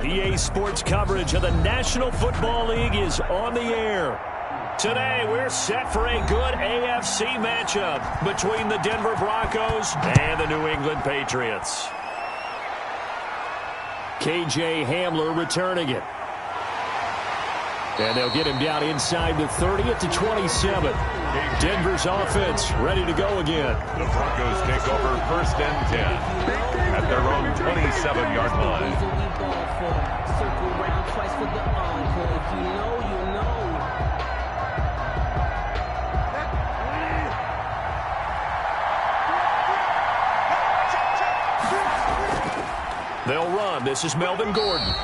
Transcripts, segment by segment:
EA Sports coverage of the National Football League is on the air. Today, we're set for a good AFC matchup between the Denver Broncos and the New England Patriots. KJ Hamler returning it. And they'll get him down inside the 30 at the 27. Denver's offense ready to go again. The Broncos take over 1st and 10 at their own 27-yard line. They'll run. This is Melvin Gordon.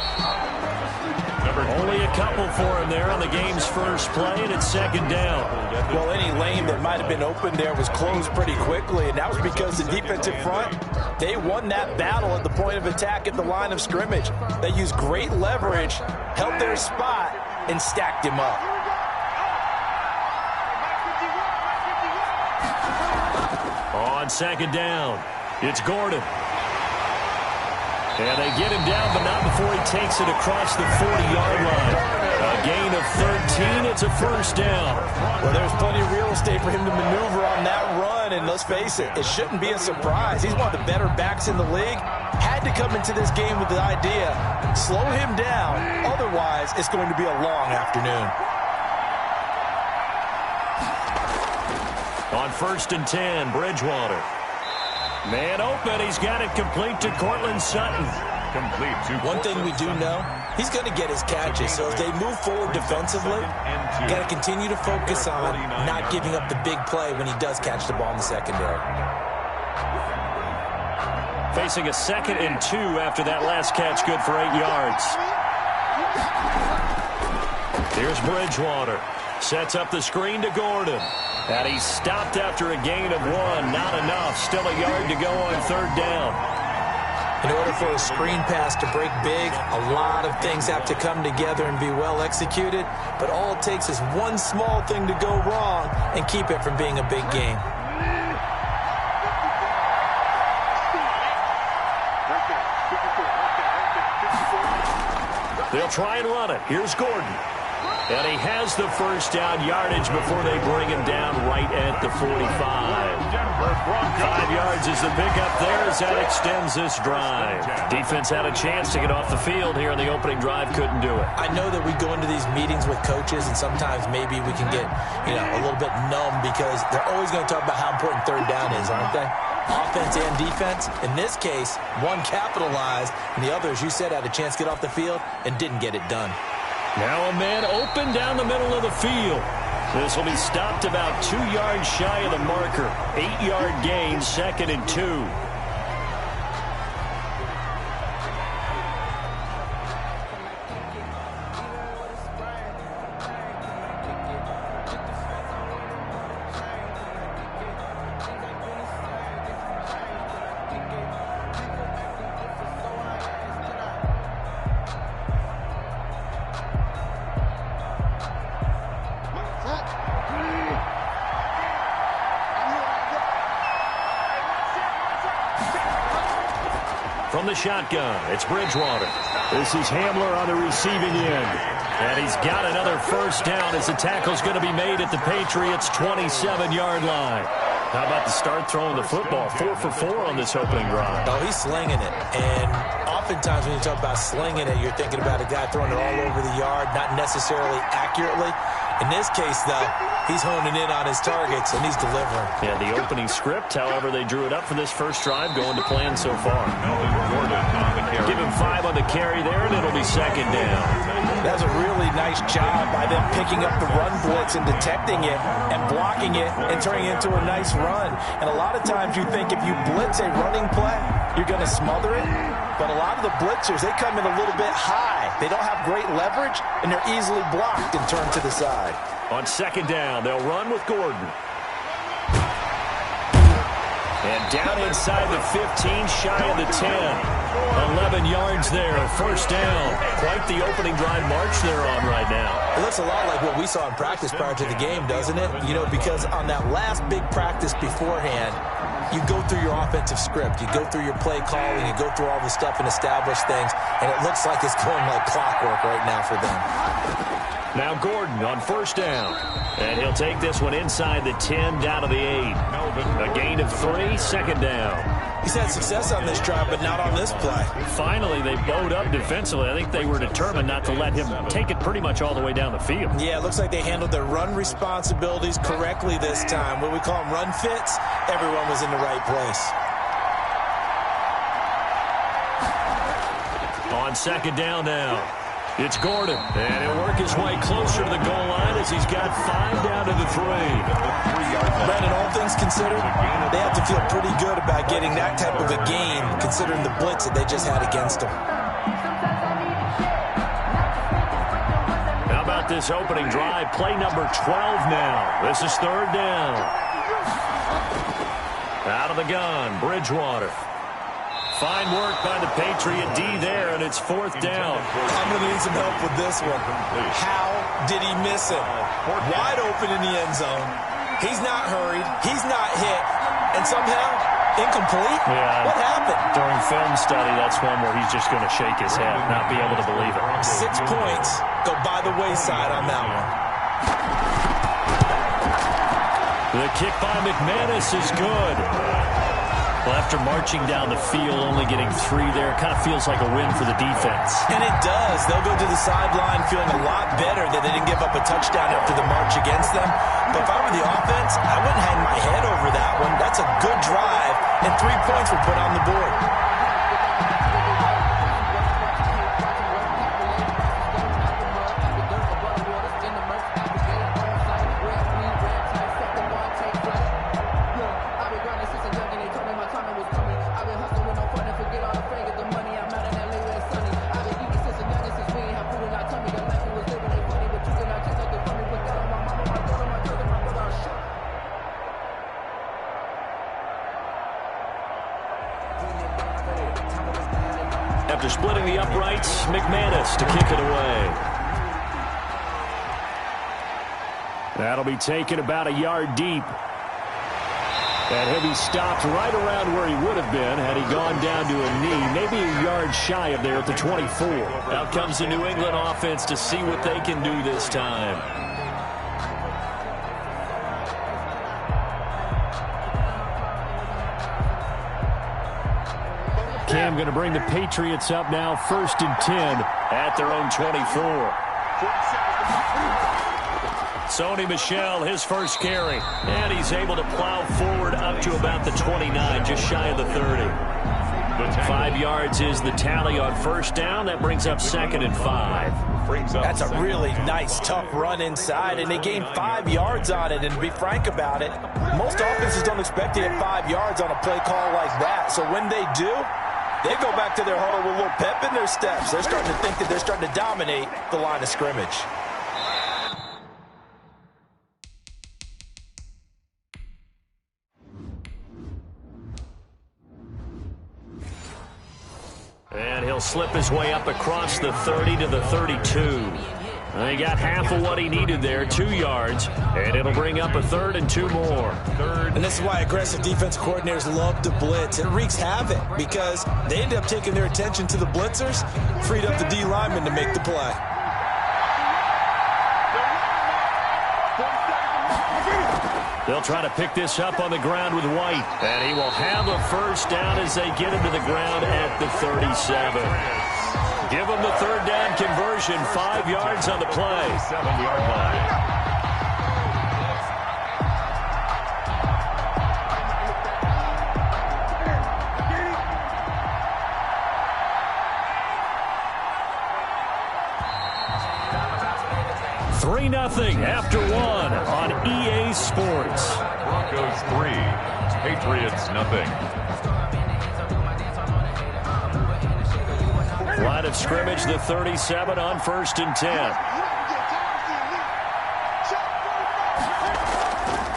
Only a couple for him there on the game's first play, and it's 2nd down. Well, any lane that might have been open there was closed pretty quickly, and that was because the defensive front, they won that battle at the point of attack at the line of scrimmage. They used great leverage, held their spot, and stacked him up. On 2nd down, it's Gordon. And they get him down, but not before he takes it across the 40-yard line. A gain of 13. It's a 1st down. Well, there's plenty of real estate for him to maneuver on that run, and let's face it, it shouldn't be a surprise. He's one of the better backs in the league. Had to come into this game with the idea, slow him down, otherwise it's going to be a long afternoon. On 1st and 10, Bridgewater. Man open, he's got it complete to Cortland Sutton. Complete to One thing we do know, he's going to get his catches. So as they move forward defensively, you got to continue to focus on not giving up the big play when he does catch the ball in the secondary. Facing a 2nd and 2 after that last catch, good for 8 yards. Here's Bridgewater. Sets up the screen to Gordon. And he's stopped after a gain of 1. Not enough. Still a yard to go on 3rd down. In order for a screen pass to break big, a lot of things have to come together and be well executed. But all it takes is one small thing to go wrong and keep it from being a big game. They'll try and run it. Here's Gordon. And he has the 1st down yardage before they bring him down right at the 45. 5 yards is the pickup there as that extends this drive. Defense had a chance to get off the field here in the opening drive, couldn't do it. I know that we go into these meetings with coaches, and sometimes maybe we can get, a little bit numb because they're always going to talk about how important 3rd down is, aren't they? Offense and defense. In this case, one capitalized, and the other, as you said, had a chance to get off the field and didn't get it done. Now a man open down the middle of the field. This will be stopped about 2 yards shy of the marker. 8-yard gain, 2nd and 2. From the shotgun, it's Bridgewater. This is Hamler on the receiving end. And he's got another 1st down as the tackle's going to be made at the Patriots' 27-yard line. How about the start throwing the football? 4 for 4 on this opening drive. Oh, he's slinging it. And oftentimes when you talk about slinging it, you're thinking about a guy throwing it all over the yard, not necessarily accurately. In this case, though, he's honing in on his targets, and he's delivering. Yeah, the opening script, however, they drew it up for this first drive, going to plan so far. Give him 5 on the carry there, and it'll be 2nd down. That's a really nice job by them picking up the run blitz and detecting it and blocking it and turning it into a nice run. And a lot of times you think if you blitz a running play, you're going to smother it. But a lot of the blitzers, they come in a little bit high. They don't have great leverage, and they're easily blocked and turned to the side. On 2nd down, they'll run with Gordon. And down inside the 15, shy of the 10. 11 yards there, 1st down. Quite the opening drive march they're on right now. It looks a lot like what we saw in practice prior to the game, doesn't it? Because on that last big practice beforehand, you go through your offensive script. You go through your play calling. You go through all the stuff and establish things. And it looks like it's going like clockwork right now for them. Now Gordon on first down. And he'll take this one inside the 10 down to the 8. A gain of 3, second down. He's had success on this drive, but not on this play. Finally, they bowed up defensively. I think they were determined not to let him take it pretty much all the way down the field. Yeah, it looks like they handled their run responsibilities correctly this time. What we call them run fits, everyone was in the right place. On second down now, it's Gordon. And he'll work his way closer to the goal line as he's got 5 down to the 3. Brandon, all things considered, they have to feel pretty good about getting that type of a gain, considering the blitz that they just had against them. How about this opening drive? Play number 12 now. This is third down. Out of the gun, Bridgewater. Fine work by the Patriot D there, and it's fourth down. I'm going to need some help with this one. How did he miss it? Wide open in the end zone. He's not hurried. He's not hit. And somehow, incomplete? Yeah. What happened? During film study, that's one where he's just going to shake his head, not be able to believe it. 6 points go by the wayside on that one. The kick by McManus is good. Well, after marching down the field, only getting 3 there, kind of feels like a win for the defense. And it does. They'll go to the sideline feeling a lot better that they didn't give up a touchdown after the march against them. But if I were the offense, I wouldn't hang my head over that one. That's a good drive, and 3 points were put on the board. After splitting the uprights, McManus to kick it away. That'll be taken about a yard deep. And he'll be stopped right around where he would have been had he gone down to a knee, maybe a yard shy of there at the 24. Out comes the New England offense to see what they can do this time. Cam going to bring the Patriots up now, 1st and 10 at their own 24. Sony Michel, his first carry, and he's able to plow forward up to about the 29, just shy of the 30. 5 yards is the tally on first down. That brings up 2nd and 5. That's a really nice, tough run inside, and they gained 5 yards on it. And to be frank about it, most offenses don't expect to get 5 yards on a play call like that. So when they do, they go back to their huddle with a little pep in their steps. They're starting to think that they're starting to dominate the line of scrimmage. And he'll slip his way up across the 30 to the 32. He got half of what he needed there, 2 yards, and it'll bring up a 3rd and 2 more. And this is why aggressive defense coordinators love to blitz. It wreaks havoc because they end up taking their attention to the blitzers, freed up the D lineman to make the play. They'll try to pick this up on the ground with White, and he will have a first down as they get him to the ground at the 37. Give them the 3rd down conversion, 5 yards on the play. 7-yard line. After 1 on EA Sports. Broncos 3, Patriots nothing. Line of scrimmage, the 37 on 1st and 10.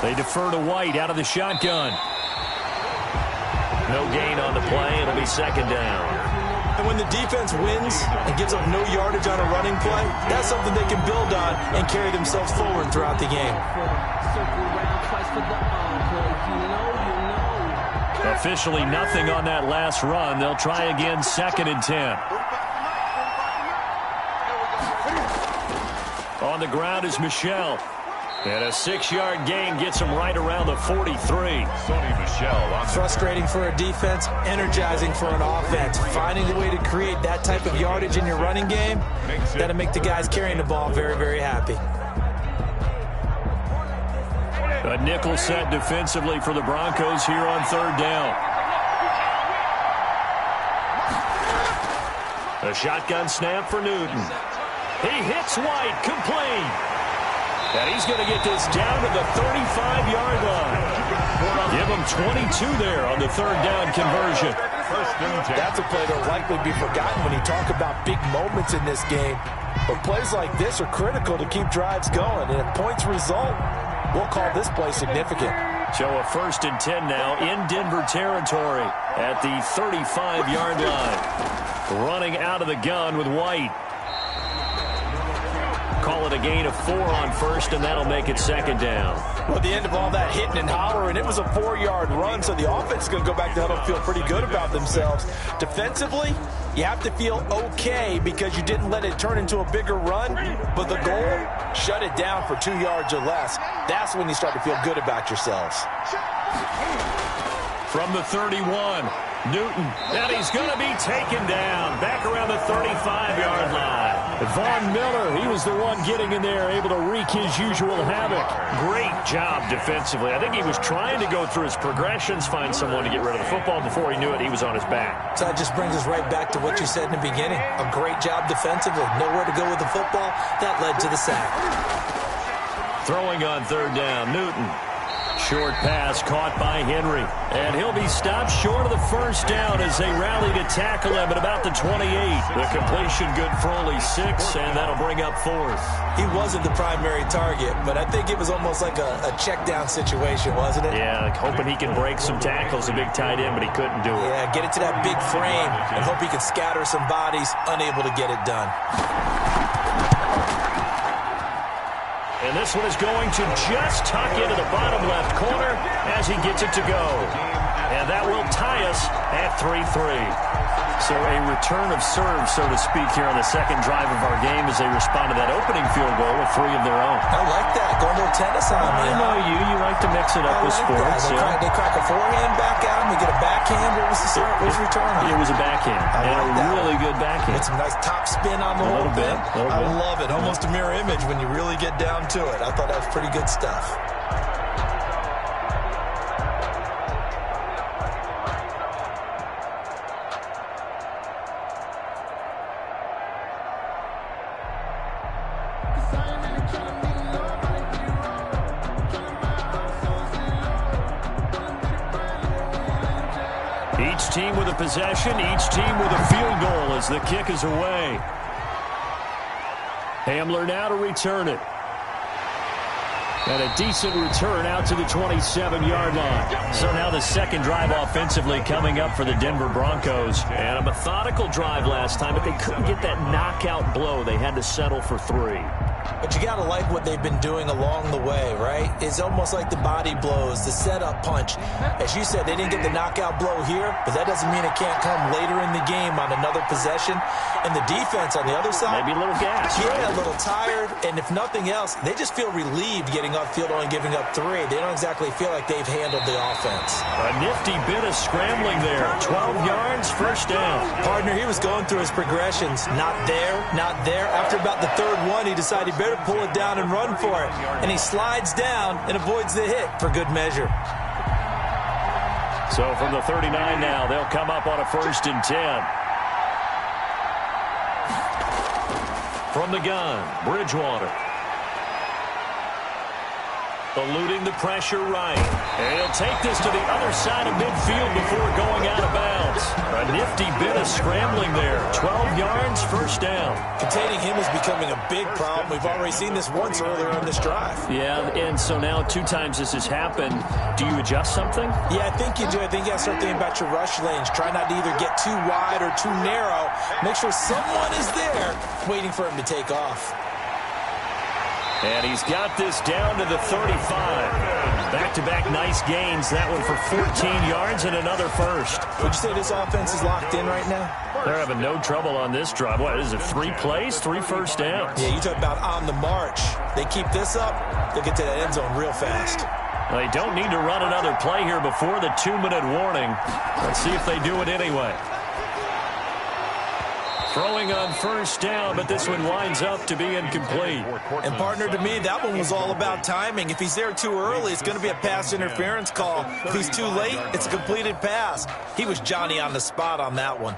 They defer to White out of the shotgun. No gain on the play. It'll be 2nd down. And when the defense wins and gives up no yardage on a running play, that's something they can build on and carry themselves forward throughout the game. Officially nothing on that last run. They'll try again, 2nd and 10. On the ground is Michel. And a 6-yard gain gets him right around the 43. Sony Michel. Frustrating for a defense, energizing for an offense. Finding a way to create that type of yardage in your running game, that'll make the guys carrying the ball very, very happy. A nickel set defensively for the Broncos here on 3rd down. A shotgun snap for Newton. He hits White, complete. And he's going to get this down to the 35-yard line. Give him 22 there on the 3rd down conversion. That's a play that will likely be forgotten when you talk about big moments in this game. But plays like this are critical to keep drives going. And if points result, we'll call this play significant. So a 1st and 10 now in Denver territory at the 35-yard line. Running out of the gun with White. Call it a gain of 4 on 1st, and that'll make it 2nd down. Well, at the end of all that hitting and hollering, it was a 4-yard run, so the offense is going to go back to huddle and feel pretty good about themselves. Defensively, you have to feel okay because you didn't let it turn into a bigger run, but the goal, shut it down for 2 yards or less. That's when you start to feel good about yourselves. From the 31, Newton, and he's going to be taken down back around the 35-yard line. Von Miller, he was the one getting in there, able to wreak his usual havoc. Great job defensively. I think he was trying to go through his progressions, find someone to get rid of the football. Before he knew it, he was on his back. So that just brings us right back to what you said in the beginning. A great job defensively. Nowhere to go with the football. That led to the sack. Throwing on 3rd down, Newton. Short pass caught by Henry. And he'll be stopped short of the 1st down as they rally to tackle him at about the 28. The completion good for only 6, and that'll bring up 4th. He wasn't the primary target, but I think it was almost like a check down situation, wasn't it? Yeah, like hoping he can break some tackles, a big tight end, but he couldn't do it. Yeah, get it to that big frame and hope he can scatter some bodies, unable to get it done. And this one is going to just tuck into the bottom left corner as he gets it to go. And that will tie us at 3-3. So a return of serve, so to speak, here on the 2nd drive of our game as they respond to that opening field goal with 3 of their own. I like that. Going a little tennis on me. I know you. You like to mix it up with sports. They crack a forehand back out and we get a backhand. What was the start? What was the return on? It was a backhand. And a really good backhand. With some nice top spin on the whole thing. I love it. Almost a mirror image when you really get down to it. I thought that was pretty good stuff. Each team with a possession, each team with a field goal as the kick is away. Hamler now to return it. And a decent return out to the 27-yard line. So now the 2nd drive offensively coming up for the Denver Broncos. And a methodical drive last time, but they couldn't get that knockout blow. They had to settle for 3. But you got to like what they've been doing along the way, right? It's almost like the body blows, the setup punch. As you said, they didn't get the knockout blow here, but that doesn't mean it can't come later in the game on another possession. And the defense on the other side, maybe a little gas. Yeah, a little tired. And if nothing else, they just feel relieved getting upfield only giving up 3. They don't exactly feel like they've handled the offense. A nifty bit of scrambling there. 12 yards, 1st down. Partner, he was going through his progressions. Not there, not there. After about the 3rd one, he decided he better pull it down and run for it. And he slides down and avoids the hit for good measure. So from the 39 now, they'll come up on a 1st and 10. From the gun, Bridgewater. Eluding the pressure right. And he'll take this to the other side of midfield before going out of bounds. A nifty bit of scrambling there. 12 yards, 1st down. Containing him is becoming a big problem. We've already seen this once earlier on this drive. Yeah, and so now 2 times this has happened. Do you adjust something? Yeah, I think you do. I think you got to start thinking about your rush lanes. Try not to either get too wide or too narrow. Make sure someone is there waiting for him to take off. And he's got this down to the 35. Back-to-back nice gains. That one for 14 yards and another first. Would you say this offense is locked in right now? They're having no trouble on this drive. What is it, 3 plays, 3 first downs? Yeah, you talk about on the march. They keep this up, they'll get to that end zone real fast. They don't need to run another play here before the 2-minute warning. Let's see if they do it anyway. Throwing on first down, but this one winds up to be incomplete. And, partner, to me, that one was all about timing. If he's there too early, it's going to be a pass interference call. If he's too late, it's a completed pass. He was Johnny on the spot on that one.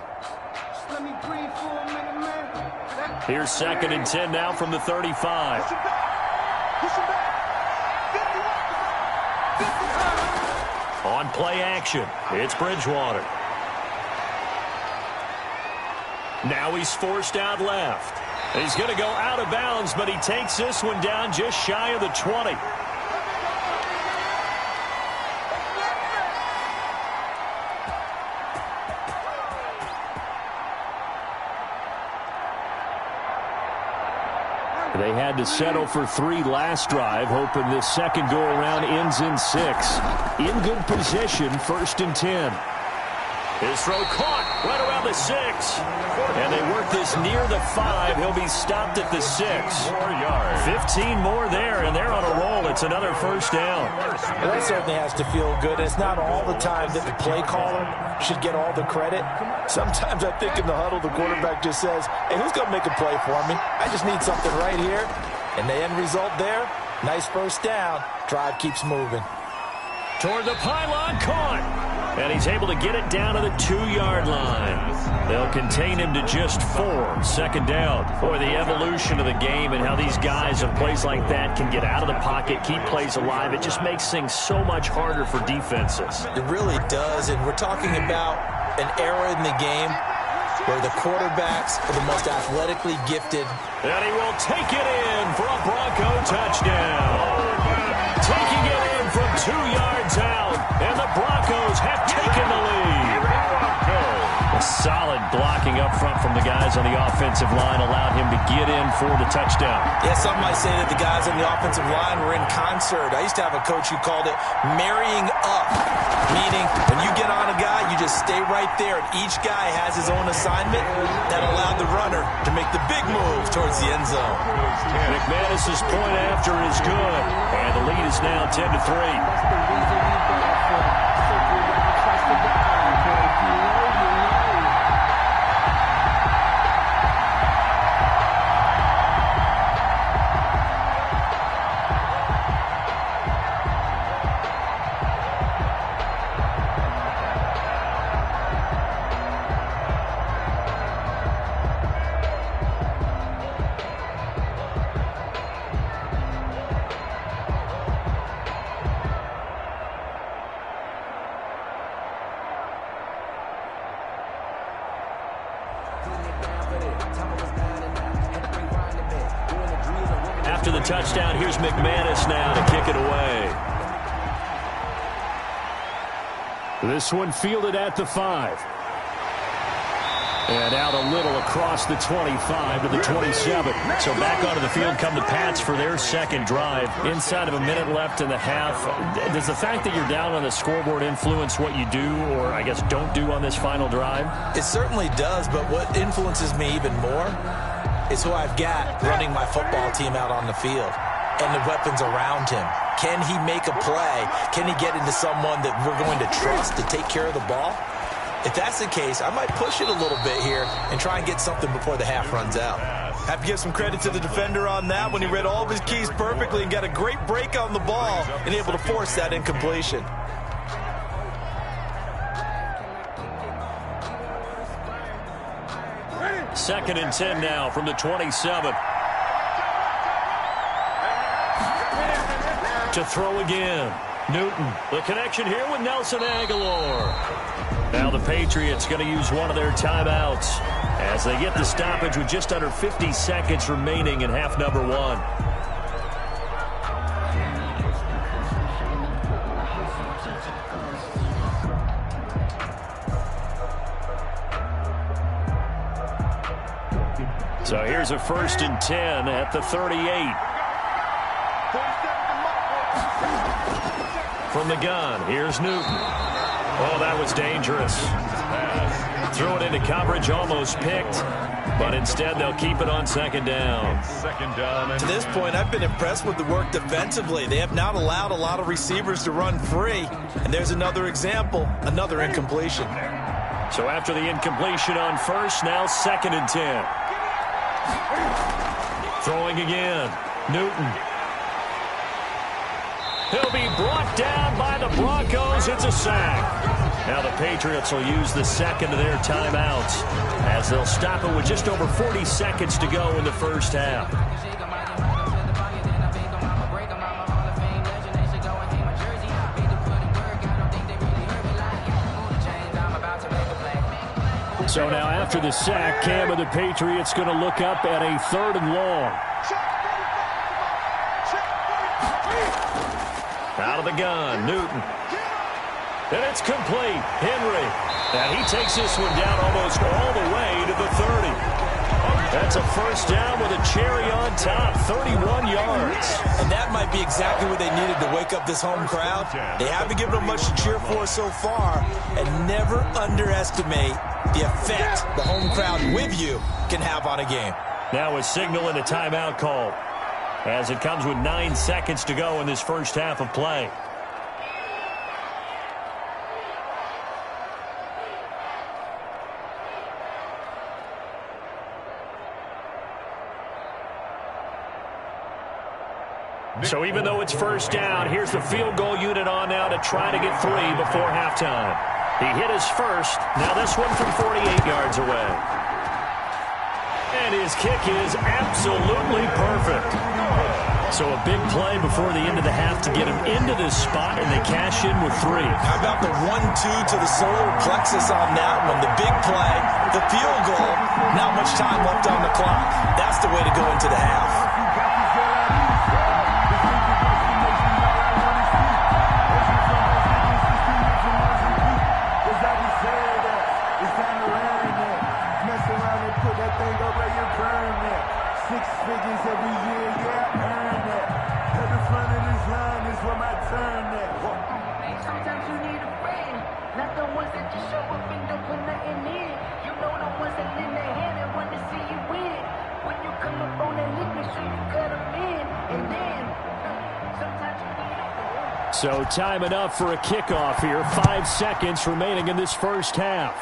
Here's 2nd and 10 now from the 35. On play action, it's Bridgewater. Now he's forced out left. He's going to go out of bounds, but he takes this one down just shy of the 20. They had to settle for 3 last drive, hoping this second go-around ends in 6. In good position, 1st and 10. His throw caught right around the 6. And they work this near the 5. He'll be stopped at the 6. 4 yards. 15 more there, and they're on a roll. It's another first down. Well, that certainly has to feel good. It's not all the time that the play caller should get all the credit. Sometimes I think in the huddle, the quarterback just says, hey, who's going to make a play for me? I just need something right here. And the end result there, nice first down. Drive keeps moving. Toward the pylon, caught. And he's able to get it down to the 2-yard line. They'll contain him to just 4. 2nd down. Boy, the evolution of the game and how these guys in plays like that can get out of the pocket, keep plays alive. It just makes things so much harder for defenses. It really does, and we're talking about an era in the game where the quarterbacks are the most athletically gifted. And he will take it in for a Bronco touchdown. Taking it in from 2 yards out, and the Broncos have taken the lead. A solid blocking up front from the guys on the offensive line allowed him to get in for the touchdown. Yeah, some might say that the guys on the offensive line were in concert. I used to have a coach who called it marrying up, meaning when you get on a guy, you just stay right there, and each guy has his own assignment that allowed the runner to make the big move towards the end zone. McManus's point after is good, and the lead is now 10-3. After the touchdown, here's McManus now to kick it away. This one fielded at the 5. And out a little across the 25 to the 27. So back onto the field come the Pats for their second drive. Inside of a minute left in the half. Does the fact that you're down on the scoreboard influence what you do, or I guess don't do on this final drive? It certainly does, but what influences me even more is who I've got running my football team out on the field and the weapons around him. Can he make a play? Can he get into someone that we're going to trust to take care of the ball? If that's the case, I might push it a little bit here and try and get something before the half runs out. Have to give some credit to the defender on that when he read all of his keys perfectly and got a great break on the ball and able to force that incompletion. Second and 10 now from the 27. To throw again. Newton, the connection here with Nelson Aguilar. Now the Patriots going to use one of their timeouts as they get the stoppage with just under 50 seconds remaining in half number 1. So here's a 1st and 10 at the 38. From the gun, here's Newton. Oh, that was dangerous. Threw it into coverage, almost picked, but instead they'll keep it on second down. Second down. To this point, I've been impressed with the work defensively. They have not allowed a lot of receivers to run free. And there's another example, another incompletion. So after the incompletion on first, now 2nd and 10. Throwing again, Newton. He'll be brought down by the Broncos. It's a sack. Now the Patriots will use the second of their timeouts as they'll stop it with just over 40 seconds to go in the first half. So now after the sack, Cam of the Patriots going to look up at a 3rd and long. Out of the gun, Newton. And it's complete. Henry. And he takes this one down almost all the way to the 30. That's a first down with a cherry on top, 31 yards. And that might be exactly what they needed to wake up this home crowd. They haven't given them much to cheer for so far. And never underestimate the effect the home crowd with you can have on a game. Now a signal and a timeout call as it comes with 9 seconds to go in this first half of play. So even though it's first down, here's the field goal unit on now to try to get 3 before halftime. He hit his first. Now this one from 48 yards away. And his kick is absolutely perfect. So a big play before the end of the half to get him into this spot, and they cash in with 3. How about the 1-2 to the solar plexus on that one? The big play, the field goal, not much time left on the clock. That's the way to go into the half. So time enough for a kickoff here. 5 seconds remaining in this first half.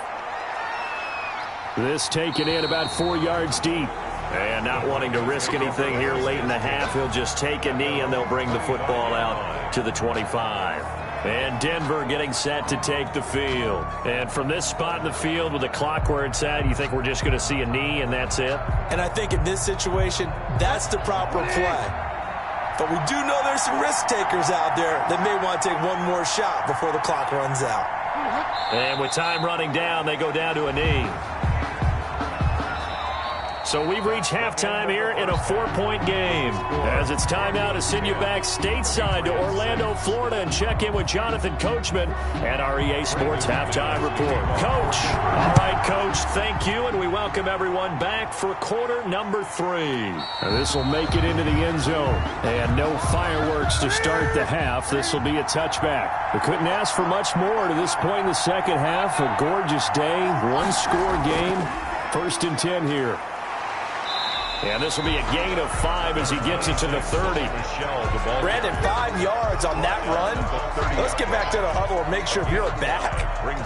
This taken in about 4 yards deep. And not wanting to risk anything here late in the half, he'll just take a knee and they'll bring the football out to the 25. And Denver getting set to take the field. And from this spot in the field with the clock where it's at, you think we're just going to see a knee and that's it? And I think in this situation, that's the proper play. But we do know there's some risk takers out there that may want to take one more shot before the clock runs out. And with time running down, they go down to a knee. So we've reached halftime here in a 4-point game. As it's time now to send you back stateside to Orlando, Florida, and check in with Jonathan Coachman at our EA Sports Halftime Report. Coach. All right, Coach, thank you, and we welcome everyone back for quarter number 3. This will make it into the end zone. And no fireworks to start the half. This will be a touchback. We couldn't ask for much more to this point in the second half. A gorgeous day, one-score game. 1st and 10 here. And this will be a gain of 5 as he gets it to the 30. Brandon, 5 yards on that run. Let's get back to the huddle and make sure if you're back,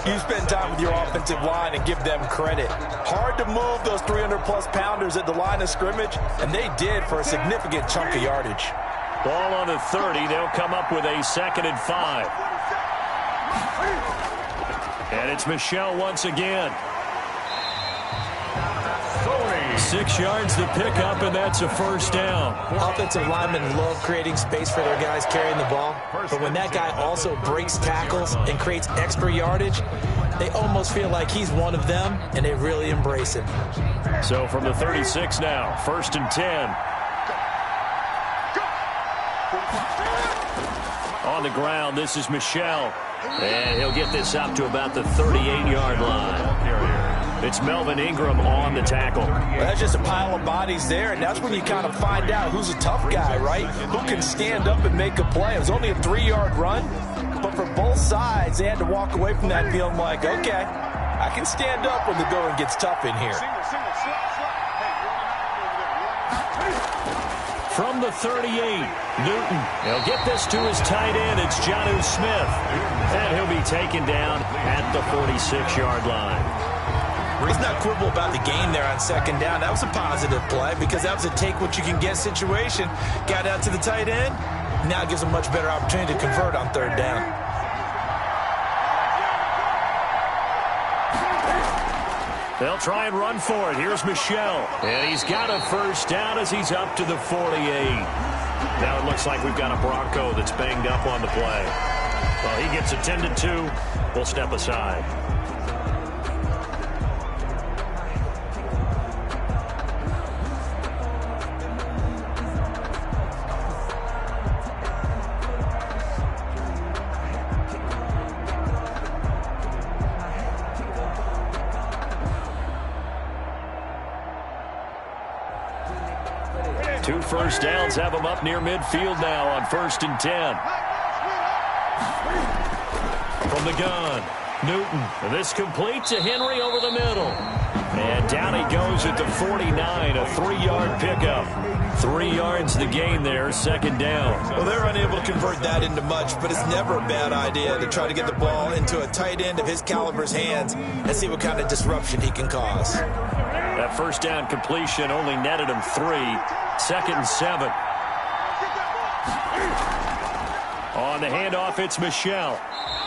you spend time with your offensive line and give them credit. Hard to move those 300-plus pounders at the line of scrimmage, and they did for a significant chunk of yardage. Ball on the 30. They'll come up with a 2nd and 5. And it's Michel once again. 6 yards the pickup, and that's a first down. Offensive linemen love creating space for their guys carrying the ball, but when that guy also breaks tackles and creates extra yardage, they almost feel like he's one of them, and they really embrace him. So from the 36 now, 1st and 10. On the ground, this is Michel, and he'll get this up to about the 38-yard line. It's Melvin Ingram on the tackle. Well, that's just a pile of bodies there, and that's when you kind of find out who's a tough guy, right? Who can stand up and make a play. It was only a 3-yard run, for both sides, they had to walk away from that feeling like, okay, I can stand up when the going gets tough in here. From the 38, Newton. He'll get this to his tight end. It's Jonnu Smith. And he'll be taken down at the 46-yard line. Let's not quibble about the game there on second down. That was a positive play because that was a take-what-you-can-get situation. Got out to the tight end. Now it gives a much better opportunity to convert on third down. They'll try and run for it. Here's Michel. And he's got a first down as he's up to the 48. Now it looks like we've got a Bronco that's banged up on the play. Well, he gets attended to. We'll step aside. Two first downs have them up near midfield now on 1st and 10. From the gun, Newton. And this complete to Henry over the middle. And down he goes at the 49, a 3-yard pickup. 3 yards the gain there, second down. Well, they're unable to convert that into much, but it's never a bad idea to try to get the ball into a tight end of his caliber's hands and see what kind of disruption he can cause. That first down completion only netted him 3. 2nd and 7. On the handoff, it's Michel.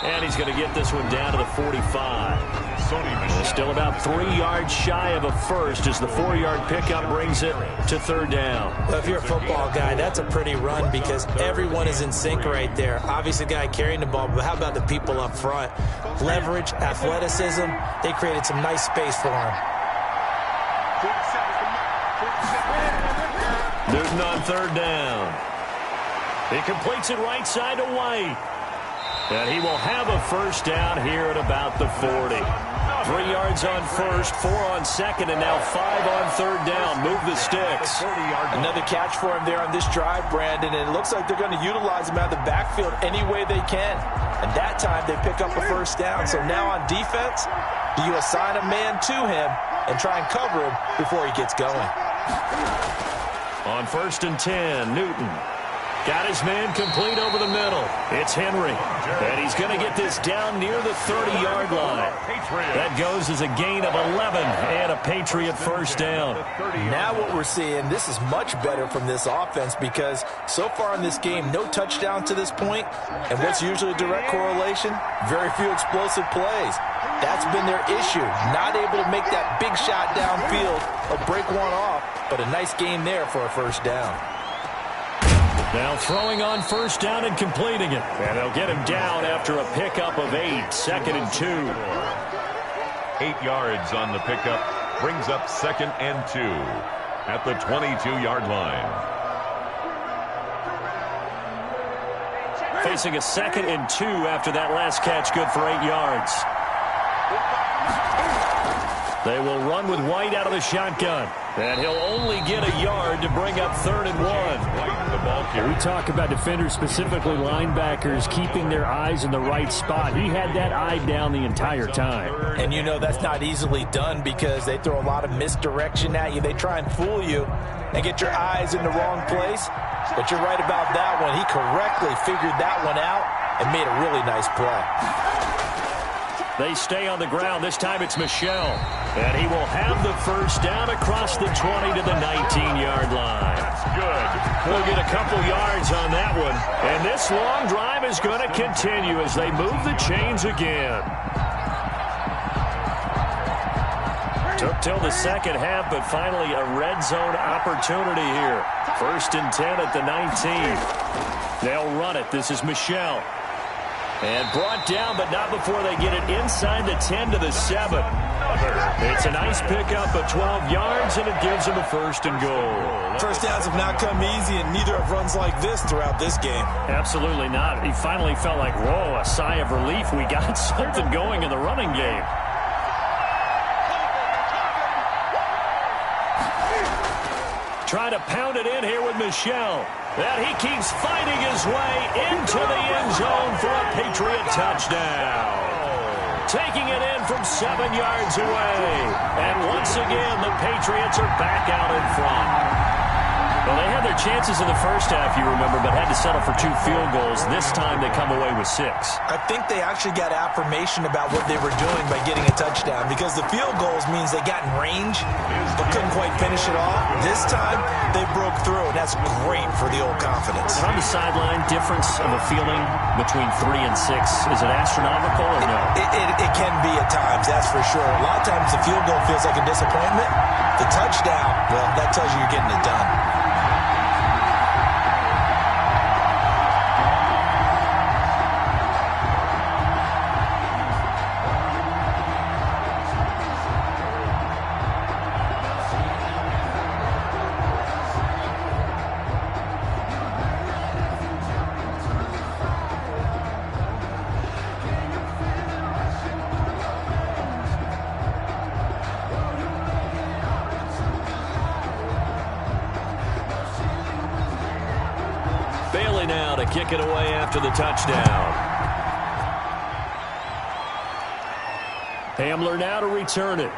And he's going to get this one down to the 45. Still about 3 yards shy of a first as the 4-yard pickup brings it to third down. Well, if you're a football guy, that's a pretty run because everyone is in sync right there. Obviously, the guy carrying the ball, but how about the people up front? Leverage, athleticism, they created some nice space for him. Newton on third down. He completes it right side to White. And he will have a first down here at about the 40. 3 yards on first, 4 on second, and now 5 on third down. Move the sticks. Another catch for him there on this drive, Brandon, and it looks like they're going to utilize him out of the backfield any way they can. And that time they pick up a first down. So now on defense, do you assign a man to him and try and cover him before he gets going? On 1st and 10, Newton. Got his man complete over the middle. It's Henry. And he's going to get this down near the 30-yard line. That goes as a gain of 11 and a Patriot first down. Now what we're seeing, this is much better from this offense because so far in this game, no touchdown to this point. And what's usually a direct correlation? Very few explosive plays. That's been their issue. Not able to make that big shot downfield or break one off, but a nice game there for a first down. Now throwing on first down and completing it. And they'll get him down after a pickup of 8, 2nd and 2. 8 yards on the pickup brings up 2nd and 2 at the 22-yard line. Facing a 2nd and 2 after that last catch, good for 8 yards. They will run with White out of the shotgun. And he'll only get a yard to bring up 3rd and 1. We talk about defenders, specifically linebackers, keeping their eyes in the right spot. He had that eye down the entire time. And you know that's not easily done because they throw a lot of misdirection at you. They try and fool you and get your eyes in the wrong place. But you're right about that one. He correctly figured that one out and made a really nice play. They stay on the ground. This time it's Michel. And he will have the first down across the 20 to the 19-yard line. That's good. We'll get a couple yards on that one. And this long drive is going to continue as they move the chains again. Took till the second half, but finally a red zone opportunity here. 1st and 10 at the 19. They'll run it. This is Michel. And brought down, but not before they get it inside the 10 to the 7. It's a nice pickup of 12 yards, and it gives them a 1st and goal. First downs have not come easy, and neither have runs like this throughout this game. Absolutely not. He finally felt like, whoa, a sigh of relief. We got something going in the running game. trying to pound it in here with Michel. And he keeps fighting his way into the end zone for a Patriot touchdown. Taking it in from 7 yards away. And once again, the Patriots are back out in front. Well, they had their chances in the first half, you remember, but had to settle for 2 field goals. This time they come away with 6. I think they actually got affirmation about what they were doing by getting a touchdown, because the field goals means they got in range but couldn't quite finish it off. This time they broke through, and that's great for the old confidence. And on the sideline, difference of a feeling between 3 and 6, is it astronomical or no? It can be at times, that's for sure. A lot of times the field goal feels like a disappointment. The touchdown, well, that tells you you're getting it done. Now to kick it away after the touchdown. Hamler now to return it.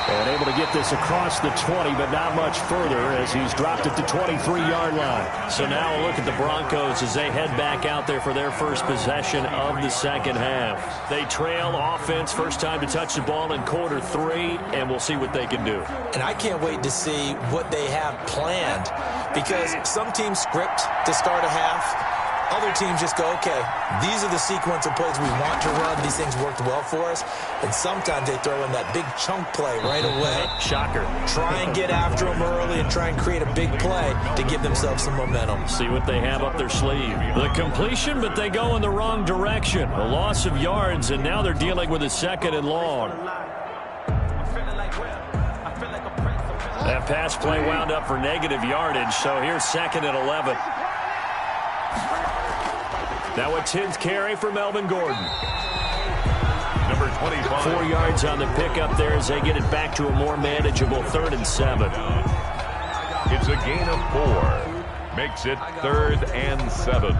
And able to get this across the 20, but not much further as he's dropped at the 23-yard line. So now a look at the Broncos as they head back out there for their first possession of the second half. They trail offense, first time to touch the ball in quarter 3, and we'll see what they can do. And I can't wait to see what they have planned, because some teams script to start a half. Other teams just go, okay, these are the sequence of plays we want to run. These things worked well for us. And sometimes they throw in that big chunk play right away. Shocker. Try and get after them early and try and create a big play to give themselves some momentum. See what they have up their sleeve. The completion, but they go in the wrong direction. A loss of yards, and now they're dealing with a 2nd and long. That pass play wound up for negative yardage, so here's 2nd and 11. Now a 10th carry for Melvin Gordon. Number 25. 4 yards on the pickup there as they get it back to a more manageable 3rd and 7. It's a gain of 4. Makes it 3rd and 7.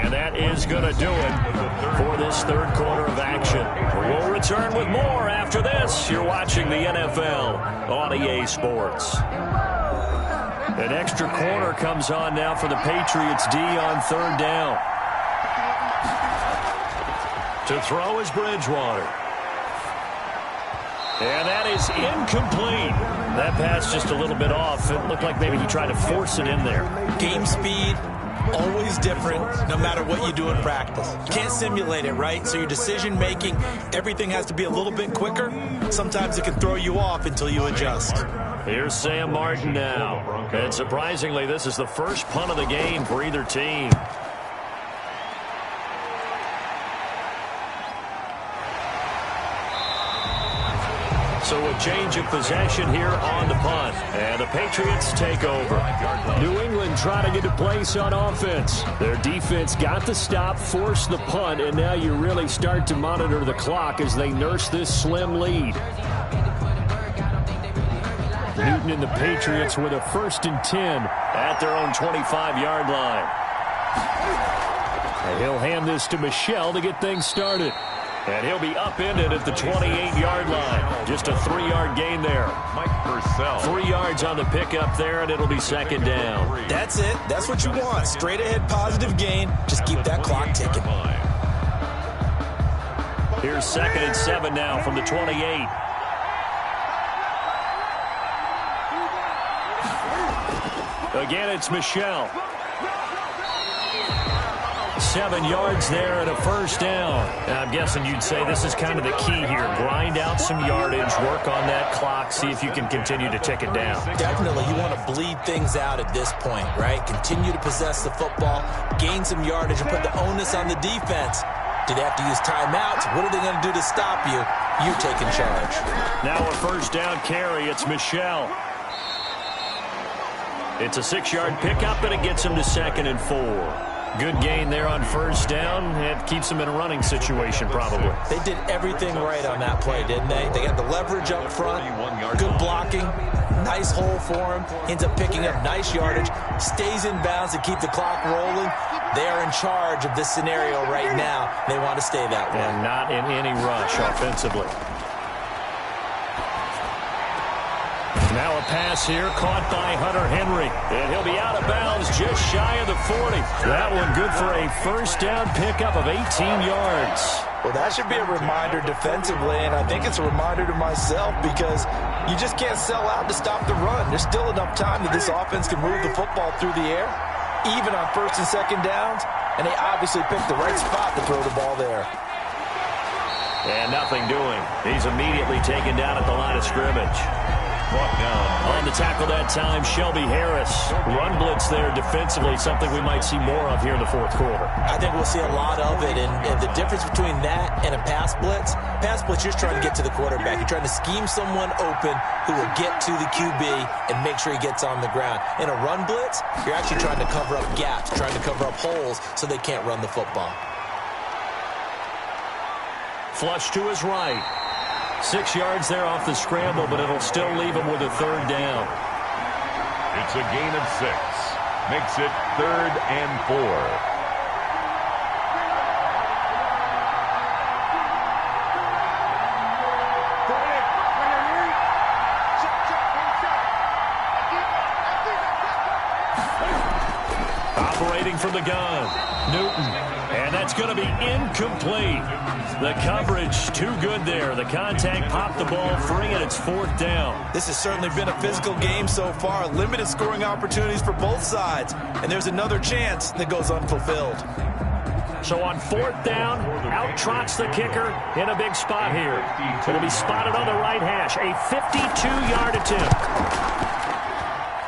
And that is going to do it for this 3rd quarter of action. We'll return with more after this. You're watching the NFL on EA Sports. An extra corner comes on now for the Patriots D on 3rd down. To throw is Bridgewater. And that is incomplete. That pass just a little bit off. It looked like maybe he tried to force it in there. Game speed, always different, no matter what you do in practice. You can't simulate it, right? So your decision-making, everything has to be a little bit quicker. Sometimes it can throw you off until you adjust. Here's Sam Martin now. And surprisingly, this is the first punt of the game for either team. So a change of possession here on the punt. And the Patriots take over. New England trying to get a place on offense. Their defense got the stop, forced the punt, and now you really start to monitor the clock as they nurse this slim lead. Newton and the Patriots with a 1st and 10 at their own 25-yard line. And he'll hand this to Michel to get things started. And he'll be upended at the 28-yard line. Just a 3-yard gain there. Mike Purcell. 3 yards on the pickup there, and it'll be 2nd down. That's it. That's what you want. Straight ahead, positive gain. Just keep that clock ticking. Here's 2nd and 7 now from the 28. Again, it's Michel. 7 yards there and a 1st down. And I'm guessing you'd say this is kind of the key here. Grind out some yardage, work on that clock, see if you can continue to tick it down. Definitely. You want to bleed things out at this point, right? Continue to possess the football, gain some yardage, and put the onus on the defense. Do they have to use timeouts? What are they going to do to stop you? You taking charge. Now a 1st down carry. It's Michel. It's a 6-yard pickup, and it gets him to 2nd and 4. Good gain there on first down. It keeps them in a running situation, probably. They did everything right on that play, didn't they? They got the leverage up front, good blocking, nice hole for him, ends up picking up nice yardage, stays in bounds to keep the clock rolling. They are in charge of this scenario right now. They want to stay that way. And not in any rush offensively. Now a pass here, caught by Hunter Henry. And he'll be out of bounds just shy of the 40. That one good for a first down pickup of 18 yards. Well, that should be a reminder defensively, and I think it's a reminder to myself because you just can't sell out to stop the run. There's still enough time that this offense can move the football through the air, even on first and second downs, and they obviously picked the right spot to throw the ball there. And nothing doing. He's immediately taken down at the line of scrimmage. On the tackle that time, Shelby Harris. Run blitz there defensively, something we might see more of here in the fourth quarter. I think we'll see a lot of it, and the difference between that and a pass blitz, you're just trying to get to the quarterback. You're trying to scheme someone open who will get to the QB and make sure he gets on the ground. In a run blitz, you're actually trying to cover up gaps, trying to cover up holes so they can't run the football. Flush to his right. 6 yards there off the scramble, but it'll still leave him with a third down. It's a gain of 6. Makes it 3rd and 4. Operating from the gun, Newton. And that's going to be incomplete. The coverage too good there. The contact popped the ball free, and it's 4th down. This has certainly been a physical game so far. Limited scoring opportunities for both sides. And there's another chance that goes unfulfilled. So on 4th down, out trots the kicker in a big spot here. It'll be spotted on the right hash. A 52-yard attempt.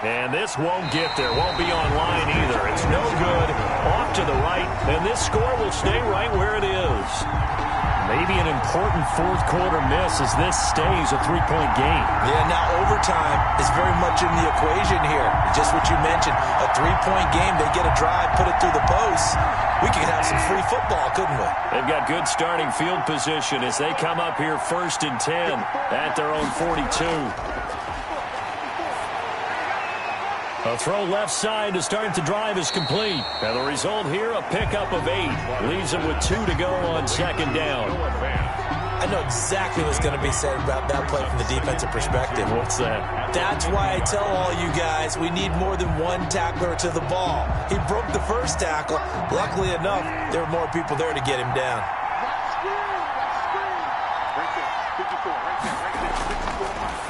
And this won't get there. Won't be on line either. It's no good. Off to the right. And this score will stay right where it is. Maybe an important fourth quarter miss as this stays a 3-point game. Yeah, now overtime is very much in the equation here. Just what you mentioned, a 3-point game. They get a drive, put it through the posts. We could have some free football, couldn't we? They've got good starting field position as they come up here 1st and 10 at their own 42. A throw left side to start the drive is complete. And the result here, a pickup of 8. Leaves them with 2 to go on 2nd down. I know exactly what's going to be said about that play from the defensive perspective. What's that? That's why I tell all you guys we need more than one tackler to the ball. He broke the first tackle. Luckily enough, there were more people there to get him down.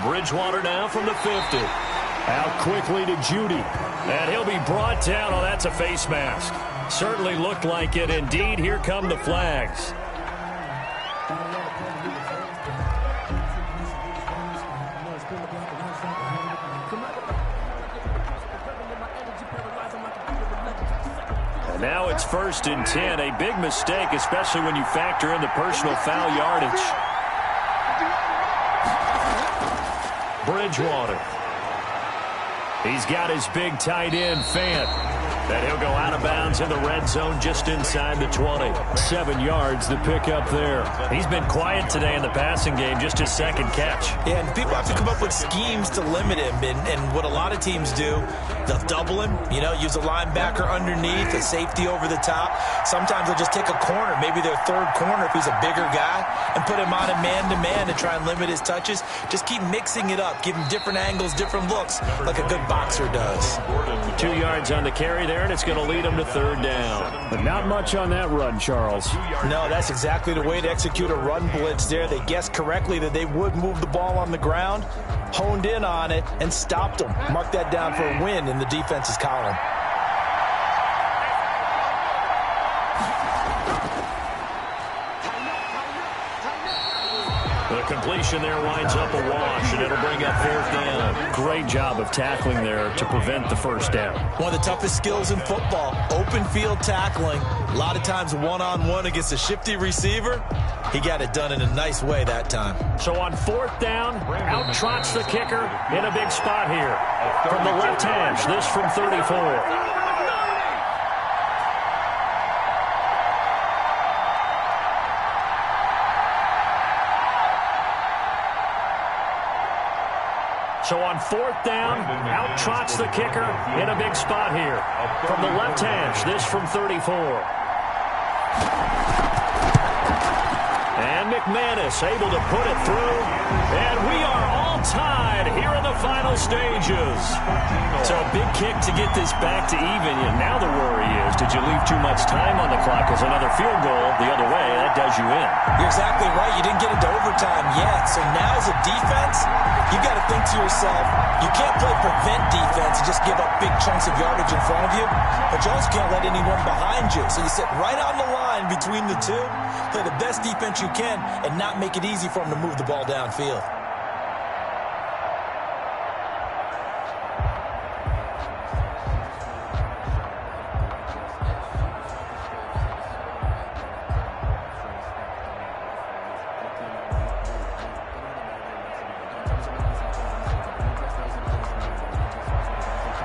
Bridgewater now from the 50. Out quickly to Judy. And he'll be brought down. Oh, that's a face mask. Certainly looked like it. Indeed, here come the flags. And now it's 1st and 10. A big mistake, especially when you factor in the personal foul yardage. Bridgewater. He's got his big tight end, Fant. And he'll go out of bounds in the red zone just inside the 20. 7 yards, the pickup there. He's been quiet today in the passing game, just his 2nd catch. Yeah, and people have to come up with schemes to limit him. And what a lot of teams do, they'll double him, use a linebacker underneath, a safety over the top. Sometimes they'll just take a corner, maybe their 3rd corner if he's a bigger guy, and put him on a man-to-man and try and limit his touches. Just keep mixing it up, give him different angles, different looks, like a good boxer does. 2 yards on the carry there, and it's going to lead him to 3rd down. But not much on that run, Charles. No, that's exactly the way to execute a run blitz there. They guessed correctly that they would move the ball on the ground, honed in on it, and stopped them. Mark that down for a win in the defense's column. The completion there winds up a wash, and it'll bring up 4th down. Great job of tackling there to prevent the first down. One of the toughest skills in football, open field tackling. A lot of times one-on-one against a shifty receiver. He got it done in a nice way that time. So on 4th down, out trots the kicker in a big spot here. From the left hash, this from 34. So on 4th down, out trots the kicker in a big spot here. From the left hash, this from 34. And McManus able to put it through. And we are all tied here in the final stages. So a big kick to get this back to even. And now the worry is, did you leave too much time on the clock? Because another field goal the other way, that does you in. You're exactly right. You didn't get into overtime yet. So now as a defense, you got to think to yourself, you can't play prevent defense and just give up big chunks of yardage in front of you. But you also can't let anyone behind you. So you sit right on the line between the two, play the best defense you can, and not make it easy for them to move the ball downfield.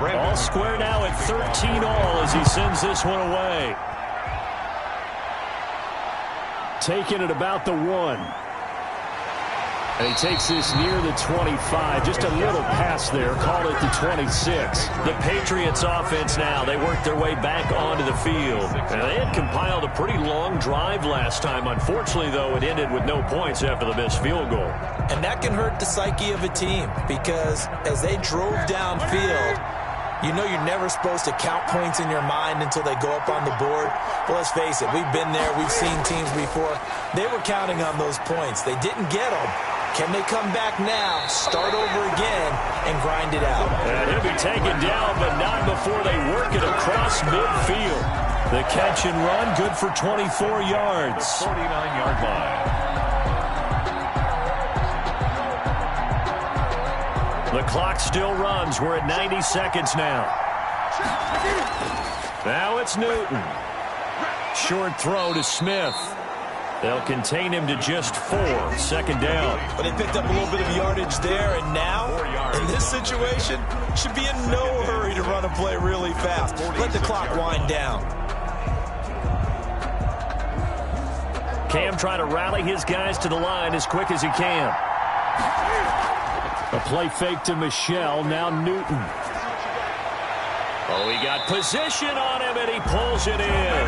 All square now at 13 all as he sends this one away. Taking it about the 1. And he takes this near the 25. Just a little pass there. Call it the 26. The Patriots offense now. They worked their way back onto the field. And they had compiled a pretty long drive last time. Unfortunately, though, it ended with no points after the missed field goal. And that can hurt the psyche of a team because as they drove downfield, you know you're never supposed to count points in your mind until they go up on the board. Well, let's face it, we've been there. We've seen teams before. They were counting on those points. They didn't get them. Can they come back now, start over again, and grind it out? And he'll be taken down, but not before they work it across midfield. The catch and run, good for 24 yards. 49-yard line. The clock still runs. We're at 90 seconds now. Now it's Newton. Short throw to Smith. They'll contain him to just 4. 2nd down. But they picked up a little bit of yardage there, and now, in this situation, should be in no hurry to run a play really fast. Let the clock wind down. Cam trying to rally his guys to the line as quick as he can. A play fake to Michelle. Now Newton. Oh, he got position on him, and he pulls it in.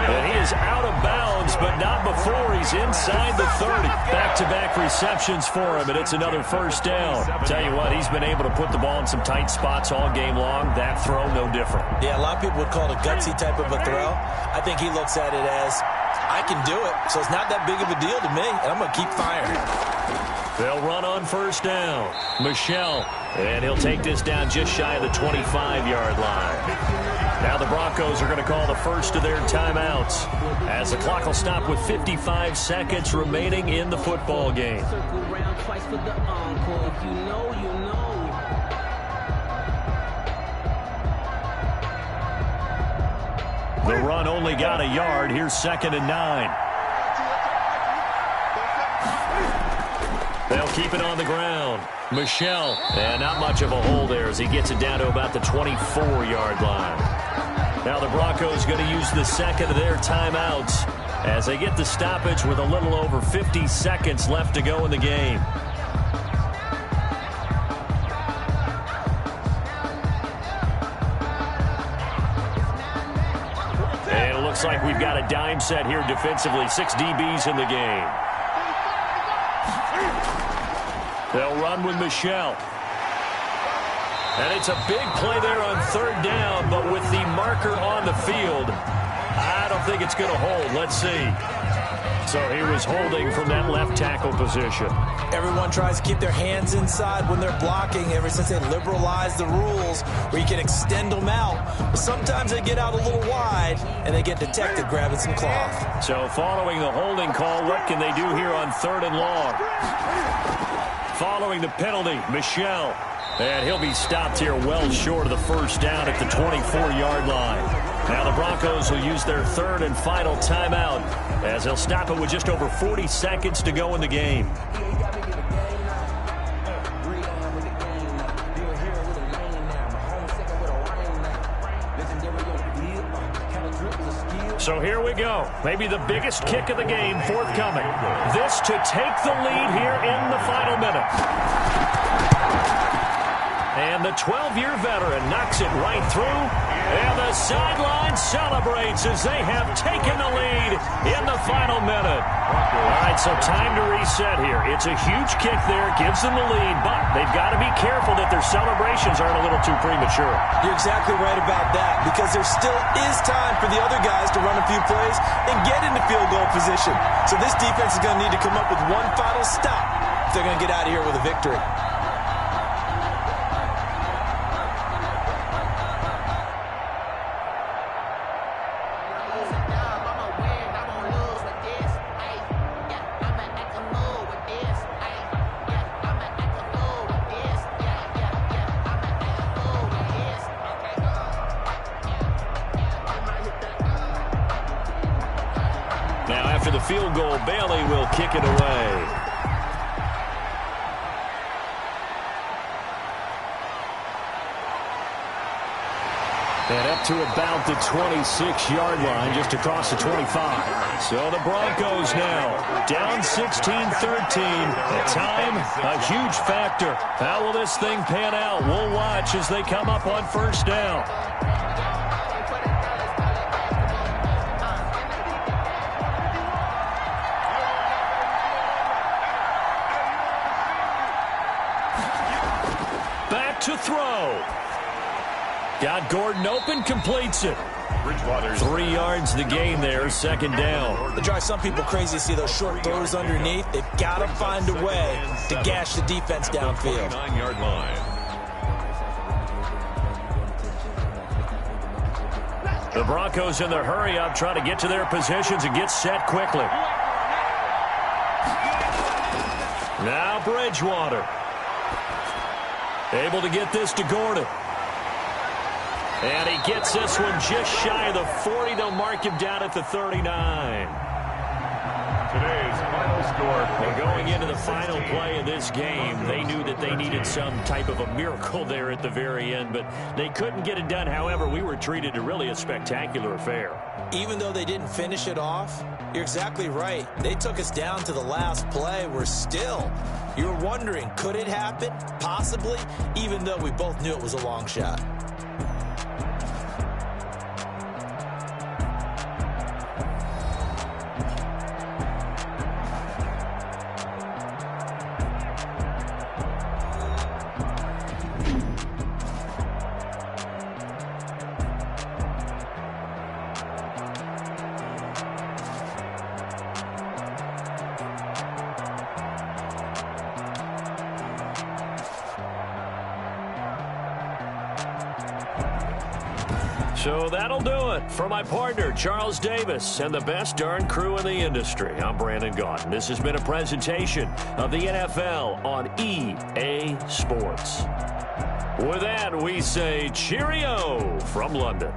And he is out of bounds, but not before he's inside the 30. Back-to-back receptions for him, and it's another 1st down. Tell you what, he's been able to put the ball in some tight spots all game long. That throw, no different. Yeah, a lot of people would call it a gutsy type of a throw. I think he looks at it as, I can do it, so it's not that big of a deal to me, and I'm going to keep firing. They'll run on 1st down. Michelle, and he'll take this down just shy of the 25-yard line. Now the Broncos are going to call the first of their timeouts as the clock will stop with 55 seconds remaining in the football game. The run only got a yard. Here's 2nd and 9. They'll keep it on the ground. Michelle, and not much of a hole there as he gets it down to about the 24-yard line. Now the Broncos going to use the 2nd of their timeouts as they get the stoppage with a little over 50 seconds left to go in the game. And it looks like we've got a dime set here defensively. 6 DBs in the game. They'll run with Michelle. And it's a big play there on 3rd down, but with the marker on the field, I don't think it's going to hold. Let's see. So he was holding from that left tackle position. Everyone tries to keep their hands inside when they're blocking ever since they liberalized the rules where you can extend them out. But sometimes they get out a little wide and they get detected grabbing some cloth. So following the holding call, what can they do here on 3rd and long? Following the penalty, Michelle. And he'll be stopped here well short of the 1st down at the 24-yard line. Now the Broncos will use their 3rd and final timeout as they'll stop it with just over 40 seconds to go in the game. So here we go. Maybe the biggest kick of the game forthcoming. This to take the lead here in the final minute. And the 12-year veteran knocks it right through. And the sideline celebrates as they have taken the lead in the final minute. All right, so time to reset here. It's a huge kick there, gives them the lead, but they've got to be careful that their celebrations aren't a little too premature. You're exactly right about that, because there still is time for the other guys to run a few plays and get into field goal position. So this defense is going to need to come up with one final stop if they're going to get out of here with a victory. After the field goal, Bailey will kick it away. And up to about the 26-yard line, just across the 25. So the Broncos now down 16-13. At time, a huge factor. How will this thing pan out? We'll watch as they come up on first down. To throw. Got Gordon open, completes it. 3 yards the gain there, second down. It drives some people crazy to see those short throws underneath. They've got to find a way to gash the defense downfield. 9-yard line. The Broncos in their hurry up, trying to get to their positions and get set quickly. Now Bridgewater. Able to get this to Gordon. And he gets this one just shy of the 40. They'll mark him down at the 39. Today's final score. And going into the final play of this game, they knew that they needed some type of a miracle there at the very end, but they couldn't get it done. However, we were treated to really a spectacular affair. Even though they didn't finish it off, you're exactly right. They took us down to the last play. We're still, you're wondering, could it happen? Possibly, even though we both knew it was a long shot. So that'll do it for my partner, Charles Davis, and the best darn crew in the industry. I'm Brandon Gaudin. This has been a presentation of the NFL on EA Sports. With that, we say cheerio from London.